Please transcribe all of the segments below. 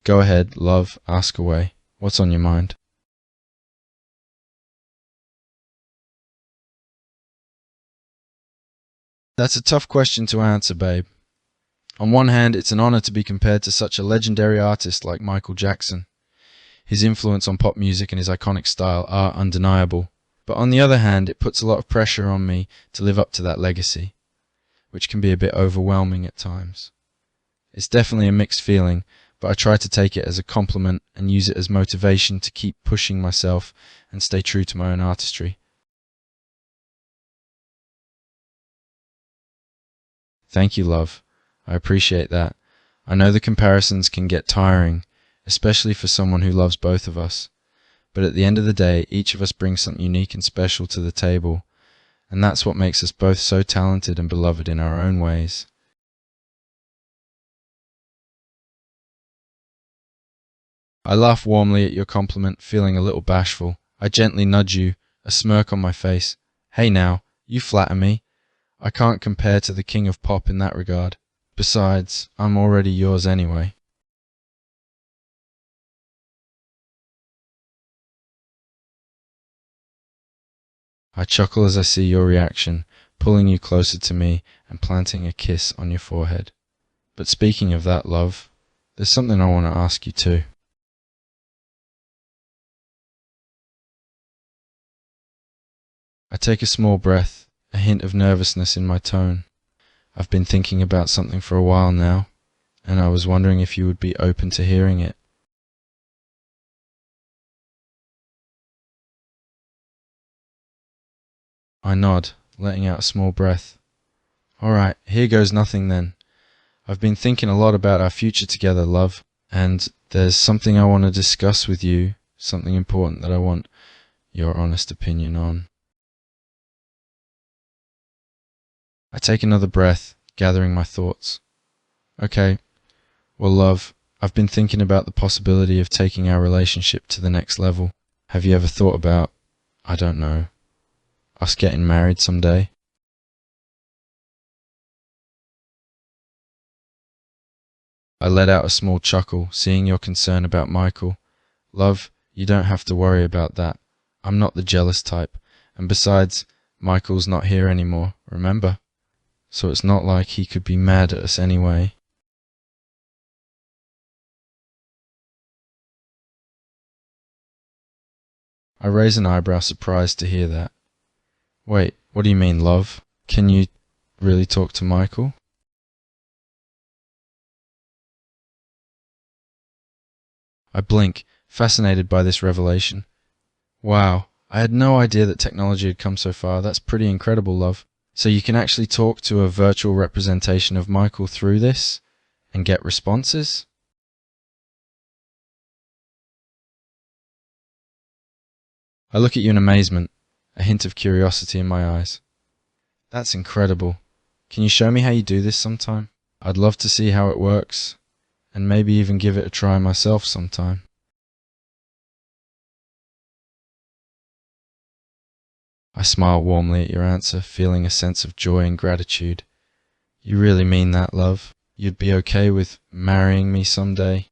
Go ahead, love, ask away. What's on your mind? That's a tough question to answer, babe. On one hand, it's an honor to be compared to such a legendary artist like Michael Jackson. His influence on pop music and his iconic style are undeniable. But on the other hand, it puts a lot of pressure on me to live up to that legacy, which can be a bit overwhelming at times. It's definitely a mixed feeling, but I try to take it as a compliment and use it as motivation to keep pushing myself and stay true to my own artistry. Thank you, love. I appreciate that. I know the comparisons can get tiring, especially for someone who loves both of us. But at the end of the day, each of us brings something unique and special to the table, and that's what makes us both so talented and beloved in our own ways. I laugh warmly at your compliment, feeling a little bashful. I gently nudge you, a smirk on my face. Hey now, you flatter me. I can't compare to the king of pop in that regard. Besides, I'm already yours anyway. I chuckle as I see your reaction, pulling you closer to me and planting a kiss on your forehead. But speaking of that, love, there's something I want to ask you too. I take a small breath, a hint of nervousness in my tone. I've been thinking about something for a while now, and I was wondering if you would be open to hearing it. I nod, letting out a small breath. Alright, here goes nothing then. I've been thinking a lot about our future together, love, and there's something I want to discuss with you, something important that I want your honest opinion on. I take another breath, gathering my thoughts. Okay, well, love, I've been thinking about the possibility of taking our relationship to the next level. Have you ever thought about, I don't know, us getting married someday? I let out a small chuckle, seeing your concern about Michael. Love, you don't have to worry about that. I'm not the jealous type, and besides, Michael's not here anymore, remember? So it's not like he could be mad at us anyway. I raise an eyebrow, surprised to hear that. Wait, what do you mean, love? Can you really talk to Michael? I blink, fascinated by this revelation. Wow, I had no idea that technology had come so far. That's pretty incredible, love. So you can actually talk to a virtual representation of Michael through this and get responses? I look at you in amazement, a hint of curiosity in my eyes. That's incredible. Can you show me how you do this sometime? I'd love to see how it works, and maybe even give it a try myself sometime. I smile warmly at your answer, feeling a sense of joy and gratitude. You really mean that, love? You'd be okay with marrying me someday?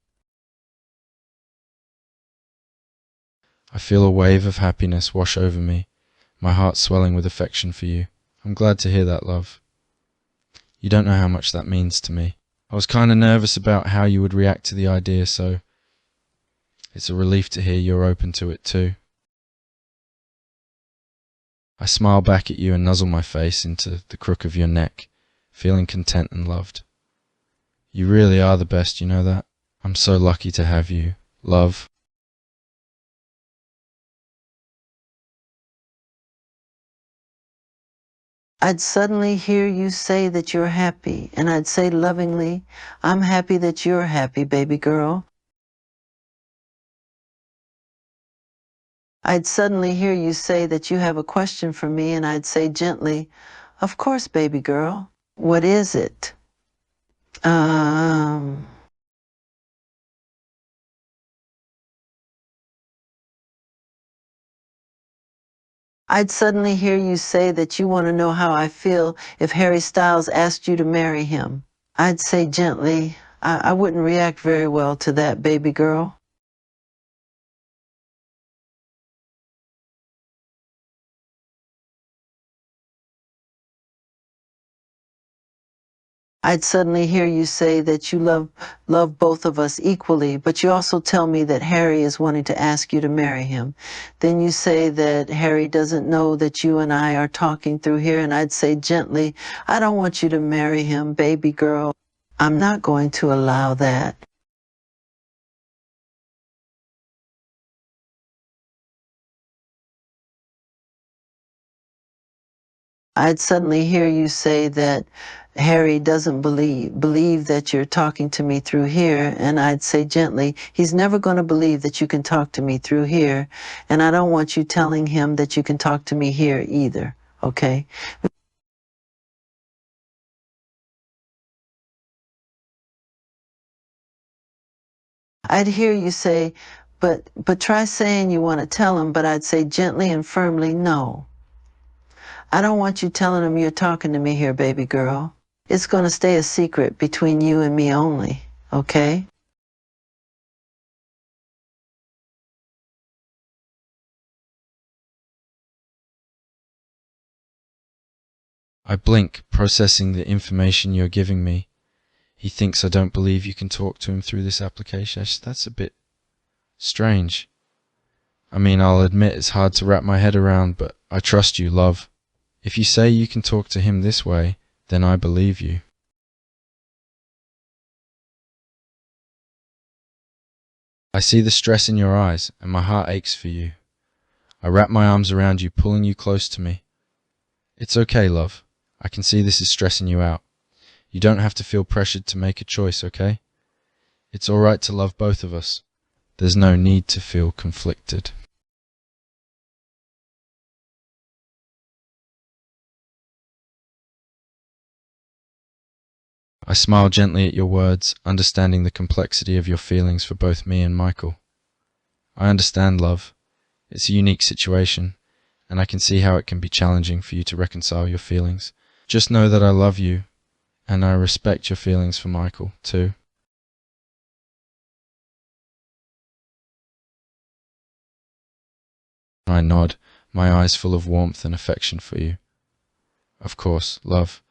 I feel a wave of happiness wash over me, my heart swelling with affection for you. I'm glad to hear that, love. You don't know how much that means to me. I was kinda nervous about how you would react to the idea, so it's a relief to hear you're open to it too. I smile back at you and nuzzle my face into the crook of your neck, feeling content and loved. You really are the best, you know that? I'm so lucky to have you, love. I'd suddenly hear you say that you're happy, and I'd say lovingly, I'm happy that you're happy, baby girl. I'd suddenly hear you say that you have a question for me, and I'd say gently, of course, baby girl. What is it? Um... I'd suddenly hear you say that you want to know how I feel if Harry Styles asked you to marry him. I'd say gently, I wouldn't react very well to that, baby girl. I'd suddenly hear you say that you love both of us equally, but you also tell me that Harry is wanting to ask you to marry him. Then you say that Harry doesn't know that you and I are talking through here, and I'd say gently, I don't want you to marry him, baby girl. I'm not going to allow that. I'd suddenly hear you say that Harry doesn't believe that you're talking to me through here, and I'd say gently, he's never going to believe that you can talk to me through here, and I don't want you telling him that you can talk to me here either, okay? I'd hear you say, but try saying you want to tell him, but I'd say gently and firmly, no. I don't want you telling him you're talking to me here, baby girl. It's going to stay a secret between you and me only, okay? I blink, processing the information you're giving me. He thinks I don't believe you can talk to him through this application. That's a bit strange. I mean, I'll admit it's hard to wrap my head around, but I trust you, love. If you say you can talk to him this way, then I believe you. I see the stress in your eyes, and my heart aches for you. I wrap my arms around you, pulling you close to me. It's okay, love. I can see this is stressing you out. You don't have to feel pressured to make a choice, okay? It's alright to love both of us. There's no need to feel conflicted. I smile gently at your words, understanding the complexity of your feelings for both me and Michael. I understand, love. It's a unique situation, and I can see how it can be challenging for you to reconcile your feelings. Just know that I love you, and I respect your feelings for Michael, too. I nod, my eyes full of warmth and affection for you. Of course, love.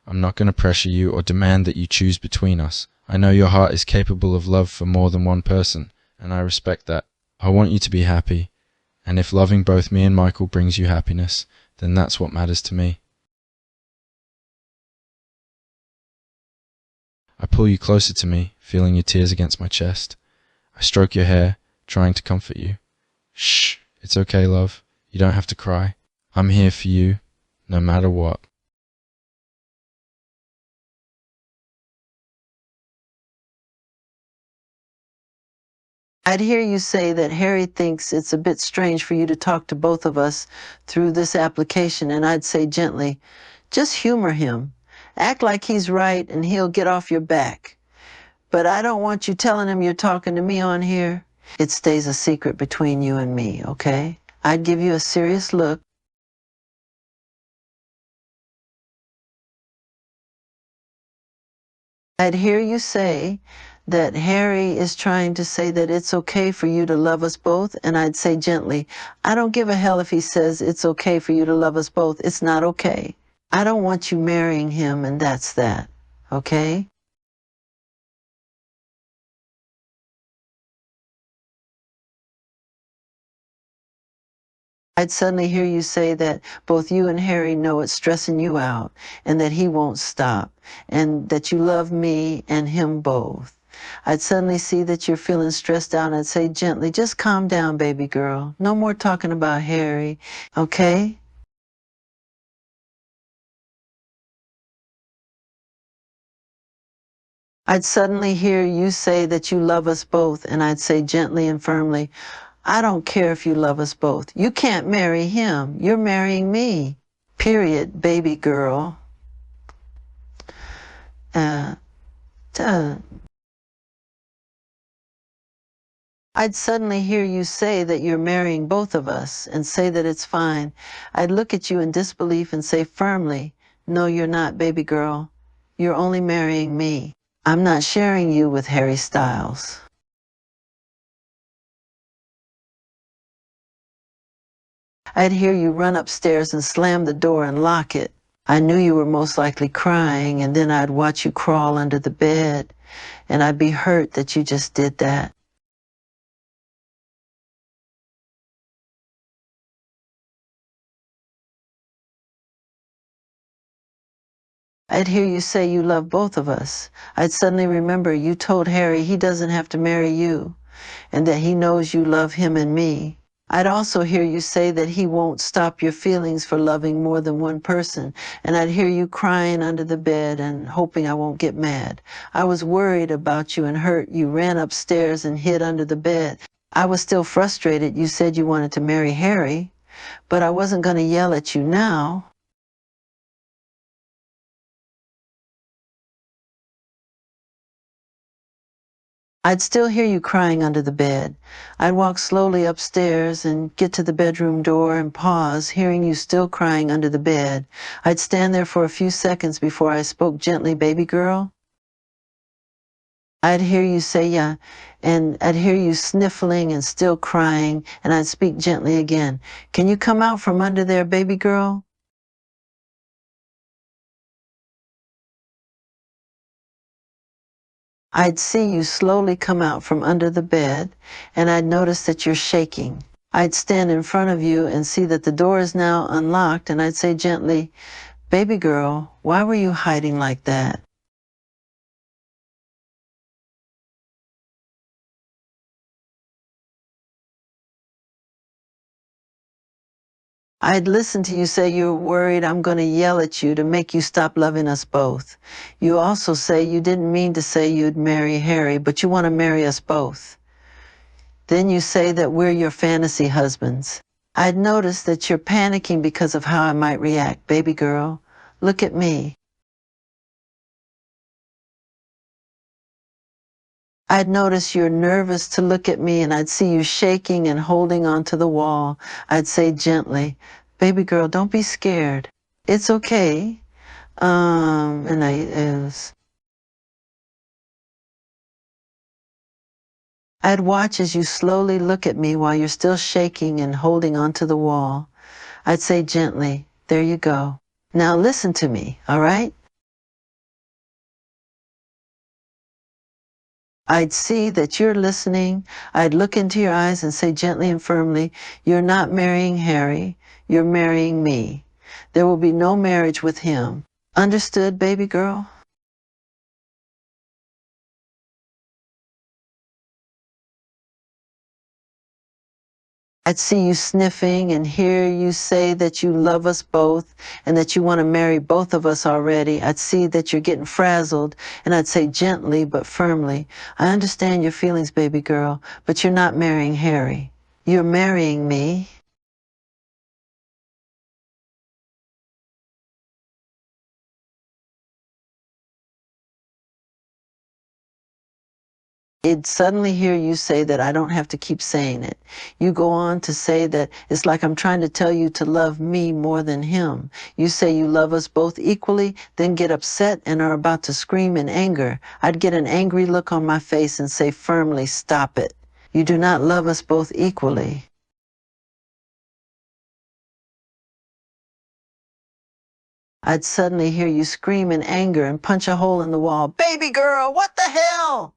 I'm not going to pressure you or demand that you choose between us. I know your heart is capable of love for more than one person, and I respect that. I want you to be happy, and if loving both me and Michael brings you happiness, then that's what matters to me. I pull you closer to me, feeling your tears against my chest. I stroke your hair, trying to comfort you. Shh, it's okay, love. You don't have to cry. I'm here for you, no matter what. I'd hear you say that Harry thinks it's a bit strange for you to talk to both of us through this application, and I'd say gently, just humor him. Act like he's right and he'll get off your back. But I don't want you telling him you're talking to me on here. It stays a secret between you and me, okay? I'd give you a serious look. I'd hear you say that Harry is trying to say that it's okay for you to love us both, and I'd say gently, I don't give a hell if he says it's okay for you to love us both. It's not okay. I don't want you marrying him, and that's that, okay? I'd suddenly hear you say that both you and Harry know it's stressing you out, and that he won't stop, and that you love me and him both. I'd suddenly see that you're feeling stressed out, and I'd say gently, just calm down, baby girl. No more talking about Harry, okay? I'd suddenly hear you say that you love us both, and I'd say gently and firmly, I don't care if you love us both. You can't marry him. You're marrying me. Period, baby girl. Uh, uh, I'd suddenly hear you say that you're marrying both of us and say that it's fine. I'd look at you in disbelief and say firmly, no, you're not, baby girl. You're only marrying me. I'm not sharing you with Harry Styles. I'd hear you run upstairs and slam the door and lock it. I knew you were most likely crying, and then I'd watch you crawl under the bed, and I'd be hurt that you just did that. I'd hear you say you love both of us. I'd suddenly remember you told Harry he doesn't have to marry you, and that he knows you love him and me. I'd also hear you say that he won't stop your feelings for loving more than one person, and I'd hear you crying under the bed and hoping I won't get mad. I was worried about you and hurt. You ran upstairs and hid under the bed. I was still frustrated. You said you wanted to marry Harry, but I wasn't going to yell at you now. I'd still hear you crying under the bed. I'd walk slowly upstairs and get to the bedroom door and pause, hearing you still crying under the bed. I'd stand there for a few seconds before I spoke gently, baby girl. I'd hear you say, yeah, and I'd hear you sniffling and still crying, and I'd speak gently again. Can you come out from under there, baby girl? I'd see you slowly come out from under the bed, and I'd notice that you're shaking. I'd stand in front of you and see that the door is now unlocked, and I'd say gently, baby girl, why were you hiding like that? I'd listen to you say you're worried I'm going to yell at you to make you stop loving us both. You also say you didn't mean to say you'd marry Harry, but you want to marry us both. Then you say that we're your fantasy husbands. I'd notice that you're panicking because of how I might react. Baby girl, look at me. I'd notice you're nervous to look at me, and I'd see you shaking and holding onto the wall. I'd say gently, baby girl, don't be scared. It's okay. And I'd watch as you slowly look at me while you're still shaking and holding onto the wall. I'd say gently, there you go. Now listen to me, all right? I'd see that you're listening. I'd look into your eyes and say gently and firmly, you're not marrying Harry, you're marrying me. There will be no marriage with him. Understood, baby girl? I'd see you sniffing and hear you say that you love us both and that you want to marry both of us already. I'd see that you're getting frazzled, and I'd say gently but firmly, I understand your feelings, baby girl, but you're not marrying Harry. You're marrying me. I'd suddenly hear you say that I don't have to keep saying it. You go on to say that it's like I'm trying to tell you to love me more than him. You say you love us both equally, then get upset and are about to scream in anger. I'd get an angry look on my face and say firmly, stop it. You do not love us both equally. I'd suddenly hear you scream in anger and punch a hole in the wall. Baby girl, what the hell?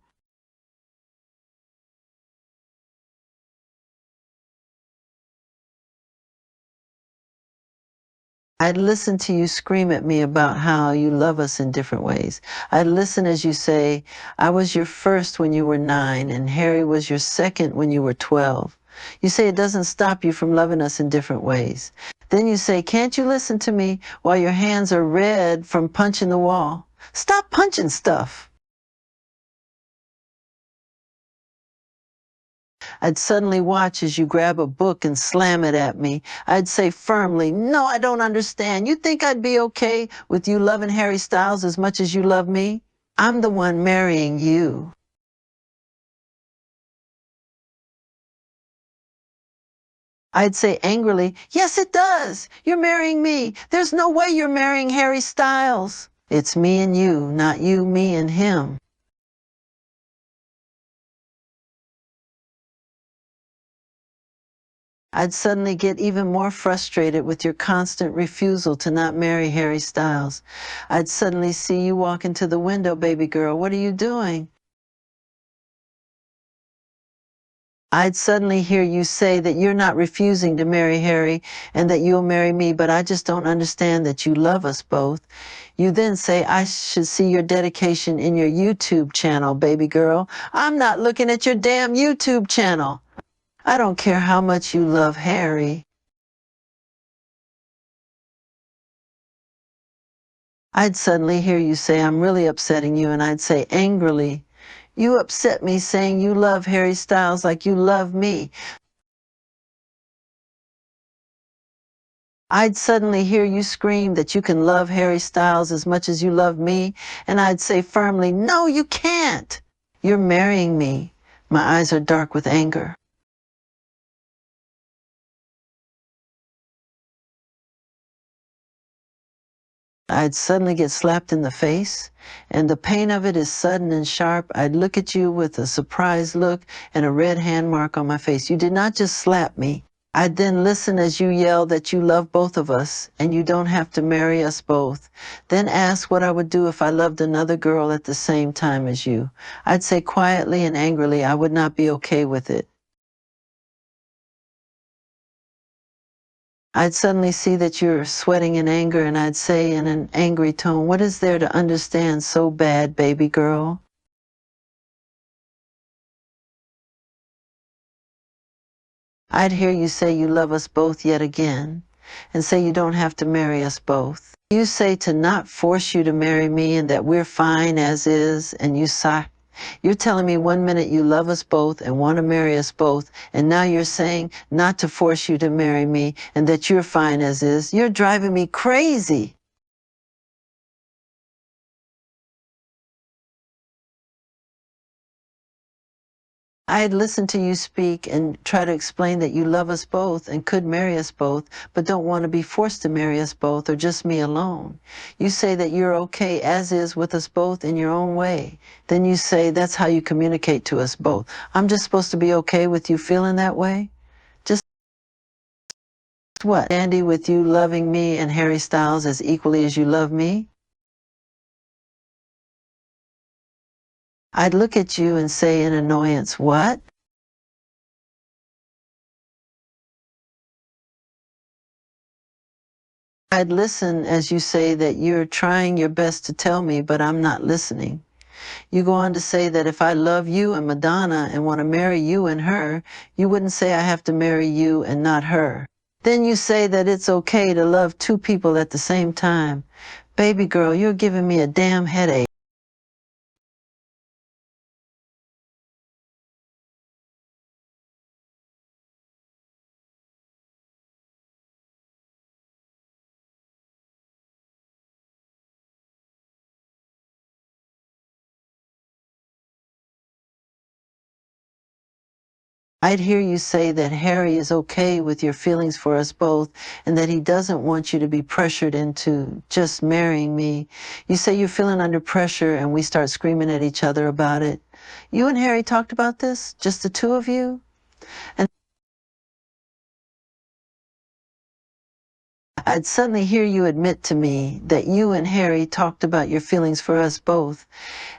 I'd listen to you scream at me about how you love us in different ways. I'd listen as you say, I was your first when you were 9, and Harry was your second when you were 12. You say it doesn't stop you from loving us in different ways. Then you say, can't you listen to me while your hands are red from punching the wall? Stop punching stuff. I'd suddenly watch as you grab a book and slam it at me. I'd say firmly, no, I don't understand. You think I'd be okay with you loving Harry Styles as much as you love me? I'm the one marrying you. I'd say angrily, yes, it does. You're marrying me. There's no way you're marrying Harry Styles. It's me and you, not you, me and him. I'd suddenly get even more frustrated with your constant refusal to not marry Harry Styles. I'd suddenly see you walk into the window, baby girl. What are you doing? I'd suddenly hear you say that you're not refusing to marry Harry and that you'll marry me, but I just don't understand that you love us both. You then say, I should see your dedication in your YouTube channel, baby girl. I'm not looking at your damn YouTube channel. I don't care how much you love Harry. I'd suddenly hear you say, I'm really upsetting you, and I'd say angrily, you upset me saying you love Harry Styles like you love me. I'd suddenly hear you scream that you can love Harry Styles as much as you love me, and I'd say firmly, no, you can't. You're marrying me. My eyes are dark with anger. I'd suddenly get slapped in the face, and the pain of it is sudden and sharp. I'd look at you with a surprised look and a red hand mark on my face. You did not just slap me. I'd then listen as you yell that you love both of us and you don't have to marry us both. Then ask what I would do if I loved another girl at the same time as you. I'd say quietly and angrily I would not be okay with it. I'd suddenly see that you're sweating in anger, and I'd say in an angry tone, what is there to understand so bad, baby girl? I'd hear you say you love us both yet again, and say you don't have to marry us both. You say to not force you to marry me and that we're fine as is, and you sigh. You're telling me one minute you love us both and want to marry us both, and now you're saying not to force you to marry me and that you're fine as is. You're driving me crazy. I'd listen to you speak and try to explain that you love us both and could marry us both, but don't want to be forced to marry us both or just me alone. You say that you're okay as is with us both in your own way. Then you say that's how you communicate to us both. I'm just supposed to be okay with you feeling that way? Just what? Andy, with you loving me and Harry Styles as equally as you love me? I'd look at you and say in annoyance, what? I'd listen as you say that you're trying your best to tell me, but I'm not listening. You go on to say that if I love you and Madonna and want to marry you and her, you wouldn't say I have to marry you and not her. Then you say that it's okay to love two people at the same time. Baby girl, you're giving me a damn headache. I'd hear you say that Harry is okay with your feelings for us both and that he doesn't want you to be pressured into just marrying me. You say you're feeling under pressure and we start screaming at each other about it. You and Harry talked about this? Just the two of you? And I'd suddenly hear you admit to me that you and Harry talked about your feelings for us both.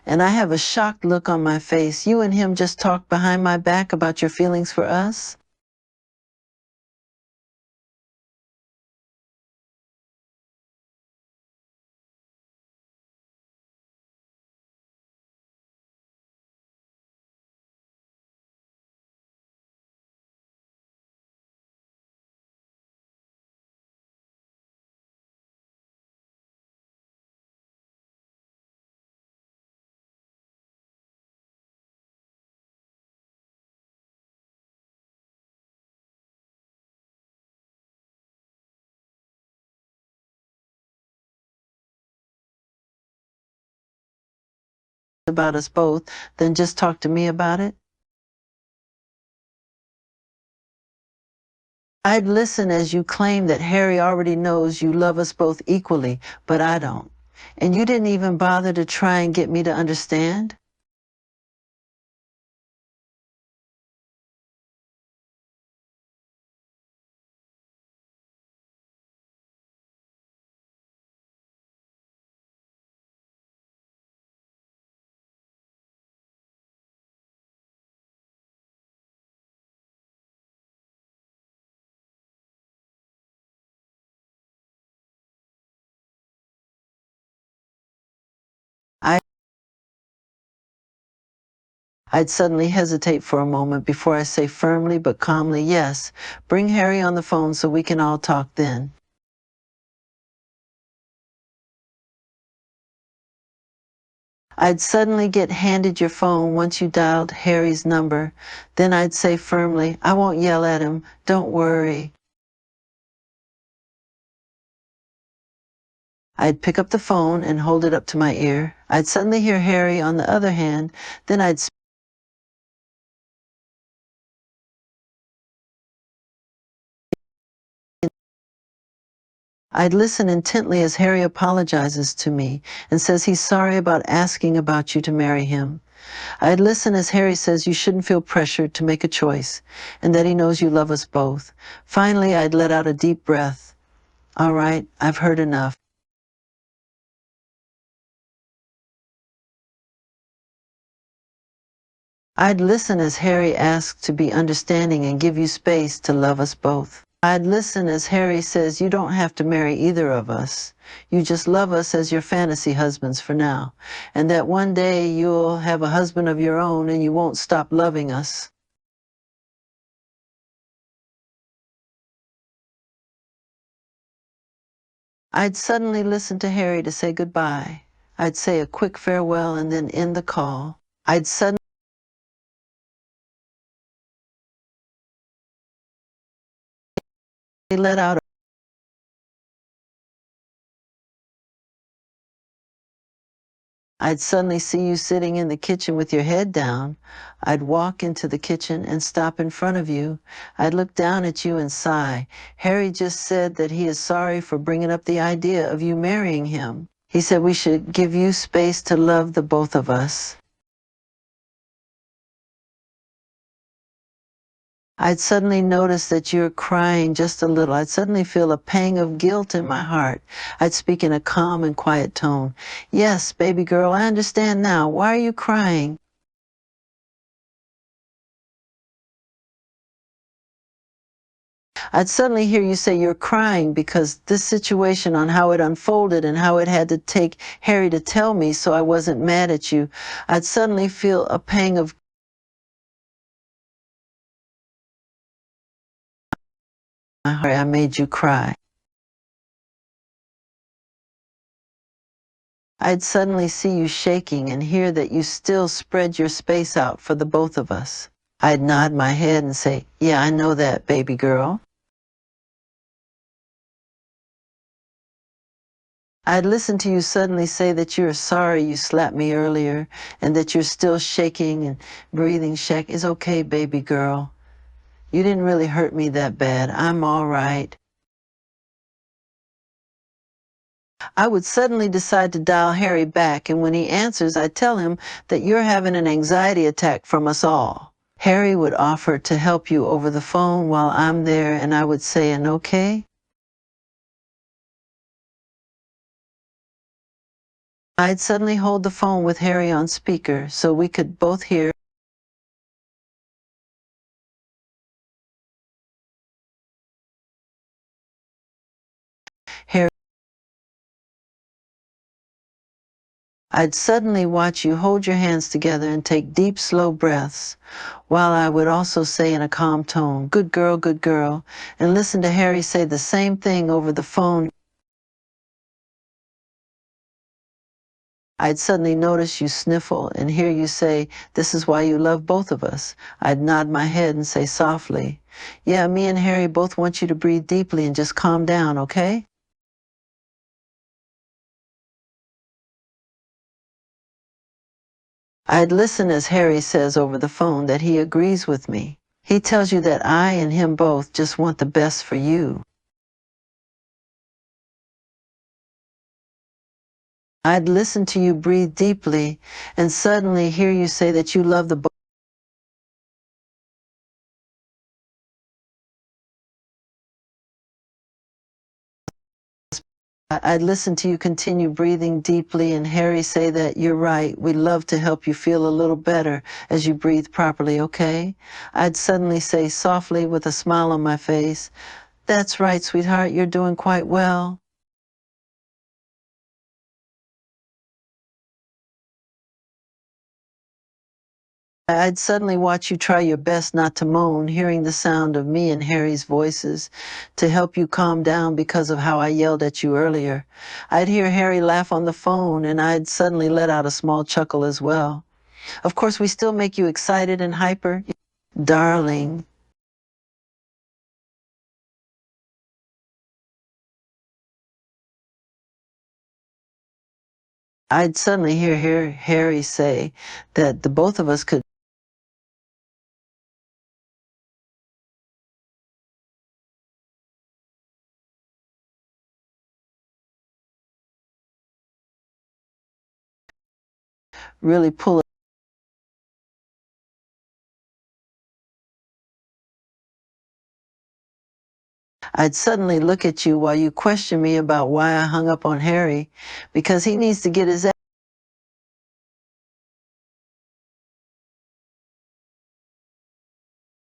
And I have a shocked look on my face. You and him just talked behind my back about your feelings for us? About us both, then just talk to me about it? I'd listen as you claim that Harry already knows you love us both equally, but I don't. And you didn't even bother to try and get me to understand? I'd suddenly hesitate for a moment before I say firmly but calmly, yes, bring Harry on the phone so we can all talk then. I'd suddenly get handed your phone once you dialed Harry's number. Then I'd say firmly, I won't yell at him, don't worry. I'd pick up the phone and hold it up to my ear. I'd suddenly hear Harry on the other hand. Then I'd listen intently as Harry apologizes to me and says he's sorry about asking about you to marry him. I'd listen as Harry says you shouldn't feel pressured to make a choice and that he knows you love us both. Finally, I'd let out a deep breath. All right, I've heard enough. I'd listen as Harry asks to be understanding and give you space to love us both. I'd listen as Harry says you don't have to marry either of us. You just love us as your fantasy husbands for now, and that one day you'll have a husband of your own and you won't stop loving us. I'd suddenly listen to Harry to say goodbye. I'd say a quick farewell and then end the call. I'd suddenly let out I'd suddenly see you sitting in the kitchen with your head down. I'd walk into the kitchen and stop in front of you. I'd look down at you and sigh. Harry just said that he is sorry for bringing up the idea of you marrying him. He said we should give you space to love the both of us. I'd suddenly notice that you're crying just a little. I'd suddenly feel a pang of guilt in my heart. I'd speak in a calm and quiet tone. Yes, baby girl, I understand now. Why are you crying? I'd suddenly hear you say you're crying because this situation on how it unfolded and how it had to take Harry to tell me so I wasn't mad at you. I'd suddenly feel a pang of my heart. I made you cry. I'd suddenly see you shaking and hear that you still spread your space out for the both of us. I'd nod my head and say, yeah, I know that, baby girl. I'd listen to you suddenly say that you're sorry you slapped me earlier and that you're still shaking and breathing. It's okay, baby girl. You didn't really hurt me that bad. I'm all right. I would suddenly decide to dial Harry back, and when he answers, I tell him that you're having an anxiety attack from us all. Harry would offer to help you over the phone while I'm there, and I would say an okay. I'd suddenly hold the phone with Harry on speaker so we could both hear. Harry, I'd suddenly watch you hold your hands together and take deep, slow breaths, while I would also say in a calm tone, good girl, and listen to Harry say the same thing over the phone. I'd suddenly notice you sniffle and hear you say, this is why you love both of us. I'd nod my head and say softly, yeah, me and Harry both want you to breathe deeply and just calm down, okay? I'd listen as Harry says over the phone that he agrees with me. He tells you that I and him both just want the best for you. I'd listen to you breathe deeply and suddenly hear you say that you love the both. I'd listen to you continue breathing deeply and Harry say that you're right. We'd love to help you feel a little better as you breathe properly, okay? I'd suddenly say softly with a smile on my face, that's right, sweetheart, you're doing quite well. I'd suddenly watch you try your best not to moan, hearing the sound of me and Harry's voices to help you calm down because of how I yelled at you earlier. I'd hear Harry laugh on the phone, and I'd suddenly let out a small chuckle as well. Of course, we still make you excited and hyper. Darling, I'd suddenly hear Harry say that the both of us could really pull it. I'd suddenly look at you while you question me about why I hung up on Harry, because he needs to get his.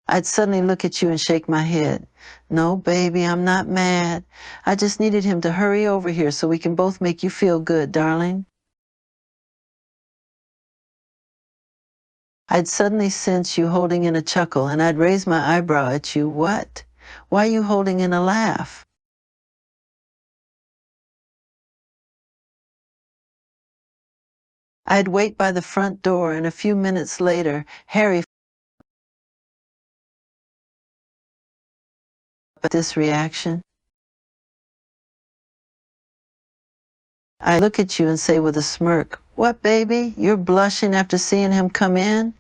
I'd suddenly look at you and shake my head. No, baby, I'm not mad. I just needed him to hurry over here so we can both make you feel good, darling. I'd suddenly sense you holding in a chuckle, and I'd raise my eyebrow at you. What? Why are you holding in a laugh? I'd wait by the front door, and a few minutes later, Harry, at this reaction, I look at you and say with a smirk, what, baby? You're blushing after seeing him come in?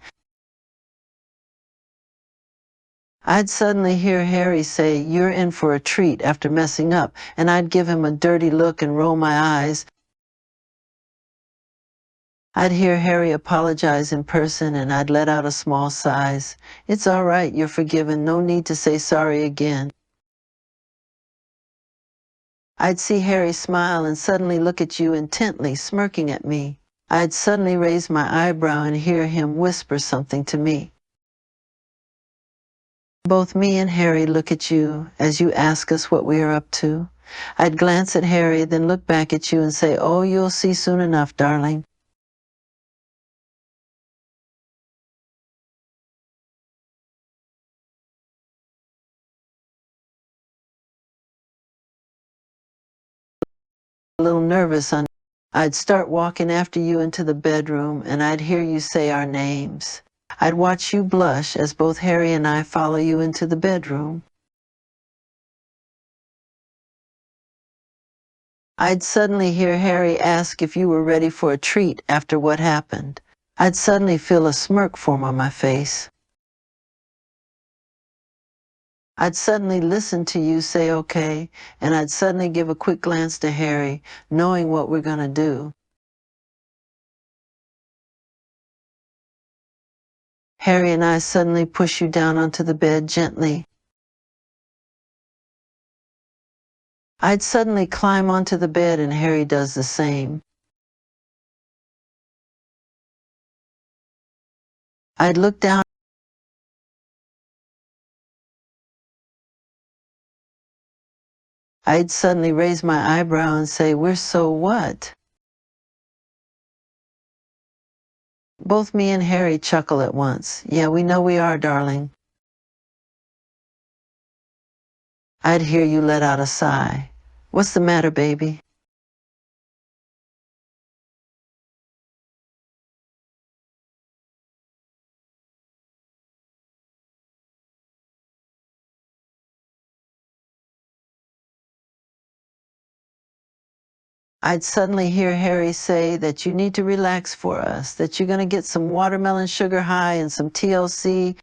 I'd suddenly hear Harry say, you're in for a treat after messing up, and I'd give him a dirty look and roll my eyes. I'd hear Harry apologize in person, and I'd let out a small sigh. It's all right, you're forgiven, no need to say sorry again. I'd see Harry smile and suddenly look at you intently, smirking at me. I'd suddenly raise my eyebrow and hear him whisper something to me. Both me and Harry look at you as you ask us what we are up to. I'd glance at Harry, then look back at you and say, oh, you'll see soon enough, darling. A little nervous on. I'd start walking after you into the bedroom, and I'd hear you say our names. I'd watch you blush as both Harry and I follow you into the bedroom. I'd suddenly hear Harry ask if you were ready for a treat after what happened. I'd suddenly feel a smirk form on my face. I'd suddenly listen to you say okay, and I'd suddenly give a quick glance to Harry, knowing what we're gonna do. Harry and I suddenly push you down onto the bed gently. I'd suddenly climb onto the bed and Harry does the same. I'd look down. I'd suddenly raise my eyebrow and say, we're so what? Both me and Harry chuckle at once. Yeah, we know we are, darling. I'd hear you let out a sigh. What's the matter, baby? I'd suddenly hear Harry say that you need to relax for us, that you're going to get some watermelon sugar high and some TLC.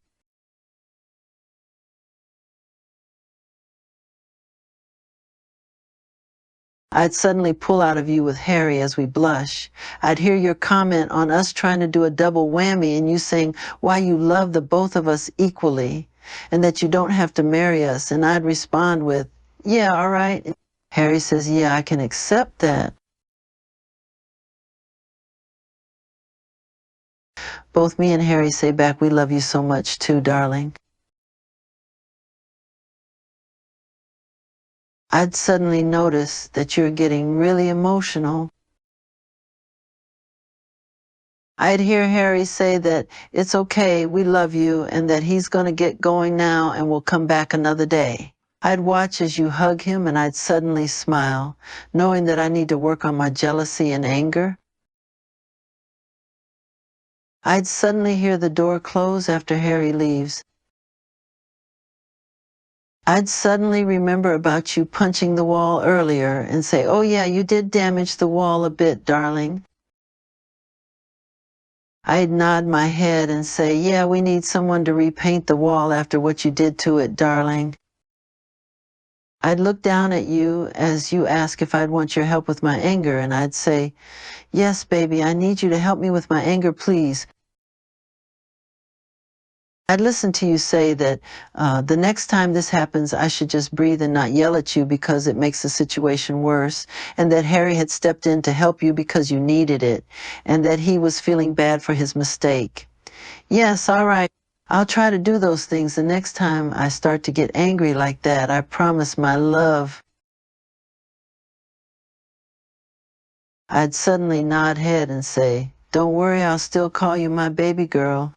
I'd suddenly pull out of you with Harry as we blush. I'd hear your comment on us trying to do a double whammy and you saying why you love the both of us equally and that you don't have to marry us. And I'd respond with, yeah, all right. Harry says, yeah, I can accept that. Both me and Harry say back, we love you so much too, darling. I'd suddenly notice that you're getting really emotional. I'd hear Harry say that it's okay, we love you, and that he's going to get going now and will come back another day. I'd watch as you hug him and I'd suddenly smile, knowing that I need to work on my jealousy and anger. I'd suddenly hear the door close after Harry leaves. I'd suddenly remember about you punching the wall earlier and say, oh yeah, you did damage the wall a bit, darling. I'd nod my head and say, yeah, we need someone to repaint the wall after what you did to it, darling. I'd look down at you as you ask if I'd want your help with my anger, and I'd say, yes, baby, I need you to help me with my anger, please. I'd listen to you say that the next time this happens, I should just breathe and not yell at you because it makes the situation worse, and that Harry had stepped in to help you because you needed it, and that he was feeling bad for his mistake. Yes, all right. I'll try to do those things the next time I start to get angry like that. I promise, my love. I'd suddenly nod head and say, don't worry, I'll still call you my baby girl.